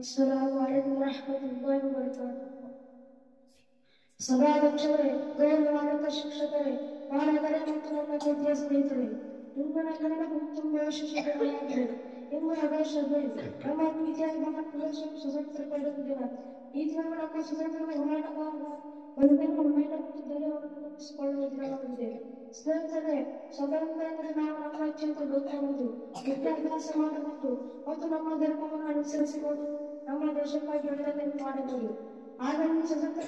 السلام عليكم ورحمة الله وبركاته. ಸಭಾಧ್ಯಕ್ಷರೇ, ಗೌರವಾನ್ವಿತ ಶಿಕ್ಷಕರೇ, ಪಾಲಕರೇ ಮತ್ತು ನನ್ನ ಪ್ರೀತಿಯ ಸ್ನೇಹಿತರೆ, ಇಂದು ನನ್ನ ತುಂಬ ಯಶಸ್ವಿಯಾಗಿದೆ. ಇಂದು ಆಗಸ್ಟ್ 15 ನಮ್ಮ ಪ್ರೀತಿಯ ಭಾರತ ಸ್ವತಂತ್ರ ಪಡೆದ ದಿನ. ಈ ದಿನ ನಮ್ಮ ಸ್ವತಂತ್ರ ಹೋರಾಟಗಾರರ ಬದುಕನ್ನು ಧೈರ್ಯವನ್ನು ರೂಪಿಸಿಕೊಳ್ಳುವ ದಿನವಾಗಿದೆ. ಸ್ನೇಹಿತರೆ, ಸ್ವತಂತ್ರ ನಾವು ನಮ್ಮ ಅತ್ಯಂತ ಬದುಕಬಹುದು, ವಿದ್ಯಾಭ್ಯಾಸ ಮಾಡಬಹುದು ಮತ್ತು ನಮ್ಮ ಧರ್ಮವನ್ನು ಅನುಸರಿಸಿಕೊಂಡು ನಮ್ಮ ದೇಶಕ್ಕಾಗಿ ಒಳ್ಳೆಯದನ್ನು ಮಾಡಬಹುದು. ಆದರೆ ಸ್ವತಂತ್ರ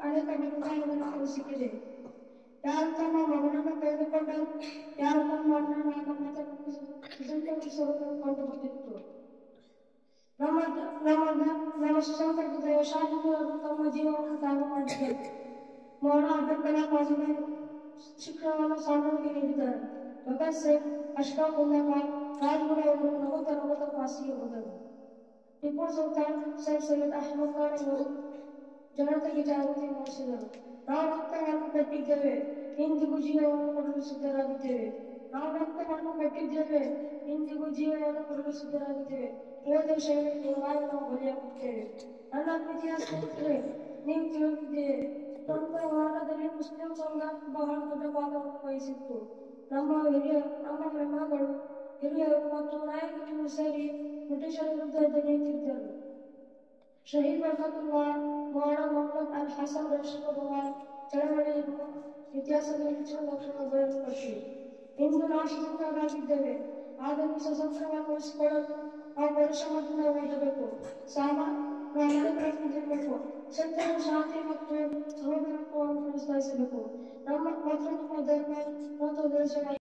ಅನೇಕ ಬದಲಾವಣೆಗಳನ್ನು ಸಿಕ್ಕಿದೆ. ಯಾರು ತಮ್ಮ ಮಗನನ್ನು ಕಳೆದುಕೊಂಡರು, ಯಾರು ತಮ್ಮ ಅಣ್ಣನ ಸ್ವತಂತ್ರ ಕೊಂಡುಕೊಂಡಿತ್ತು. ನಮ್ಮ ಸ್ವತಂತ್ರ ಶಾಲೆಗಳು ತಮ್ಮ ಜೀವನವನ್ನು ತ್ಯಾಗ ಮಾಡಿದ್ದಾರೆ. ಮೌನ ಅಭ್ಯರ್ಥನ ಕಾಲೇಜಿನಲ್ಲಿ ಶಿಕ್ಷಣವನ್ನು ಸಾಧನೆಗೆ ನೀಡಿದ್ದಾರೆ. ಭಗತ್ ಸಿಂಗ್, ಅಶ್ಫಾಕ್ ಉಲ್ಲಾ, ರಾಜ್ಗುರು ಅವರು ನಗುತ್ತ ಪಾಸಿಗೆ ಹೋದರು. ಟಿಪ್ಪು ಸುಲ್ತಾನ್, ಸರ್ ಸೈಯದ್ ಅಹಮದ್ ಖಾನ್ ಅವರು ಜನತೆಗೆ ಜಾಗೃತಿ ಮೂಡಿಸಿದರು. ನಾವು ರಕ್ತವನ್ನು ಕಟ್ಟಿದ್ದೇವೆ, ಇಂದಿಗೂ ಜೀವವನ್ನು ಕೊಡಲು ಸಿದ್ಧರಾಗಿದ್ದೇವೆ. ನಾವು ರಕ್ತವನ್ನು ಕಟ್ಟಿದ್ದೇವೆ, ಇಂದಿಗೂ ಜೀವವನ್ನು ಕೊಡಲು ಸಿದ್ಧರಾಗಿದ್ದೇವೆ. ಓ ದೇಶವೇ, ನಿಮಗಾಗಿ ನಾವು ಬಲಿಯಾಗುತ್ತೇವೆ. ನನ್ನ ಪ್ರೀತಿಯ ಸ್ನೇಹಿತರೆ, ನೀವು ತಿಳಿದಿದ್ದೀರಿ, ಸ್ವತಂತ್ರ ಹೋರಾಟದಲ್ಲಿ ಮುಸ್ಲಿಂ ಸಮುದಾಯ ಬಹಳ ದೊಡ್ಡ ಪಾತ್ರವನ್ನು ವಹಿಸಿತ್ತು. ನಮ್ಮ ಹೆಣ್ಣುಗಳು, ಹಿರಿಯರು ಮತ್ತು ನಾಯಕರು ಸೇರಿ ಬ್ರಿಟಿಷರ ವಿರುದ್ಧ ಎದ್ದಿದ್ದರು. ಶಹೀದ್ ಬರ್ಕತುಲ್ಲಾ, ಮೌಲಾನಾ ಮೊಹಮ್ಮದ್ ಅಲ್ ಹಸನ್ ರಾಷ್ಟ್ರಭವನ ಚಳವಳಿಯನ್ನು ಇತಿಹಾಸದಲ್ಲಿ ಚಿರಲಕ್ಷಣ ಬಯಲುಪಟ್ಟಿದೆ. ಇಂದು ನಾವು ಸ್ವತಂತ್ರರಾಗಿದ್ದೇವೆ, ಆದರೆ ಸ್ವತಂತ್ರವನ್ನು ಉಳಿಸಿಕೊಳ್ಳಲು ನಾವು ಪರಿಶ್ರಮದಿಂದ ಓದಬೇಕು, ಪ್ರಾಮಾಣಿಕರಾಗಿರಬೇಕು, ಸತ್ಯ, ಶಾಂತಿ ಮತ್ತು ಸಹೋದರತ್ವವನ್ನು ಪ್ರೋತ್ಸಾಹಿಸಬೇಕು. ನಮ್ಮ ಧರ್ಮ ಮತ್ತು ದೇಶ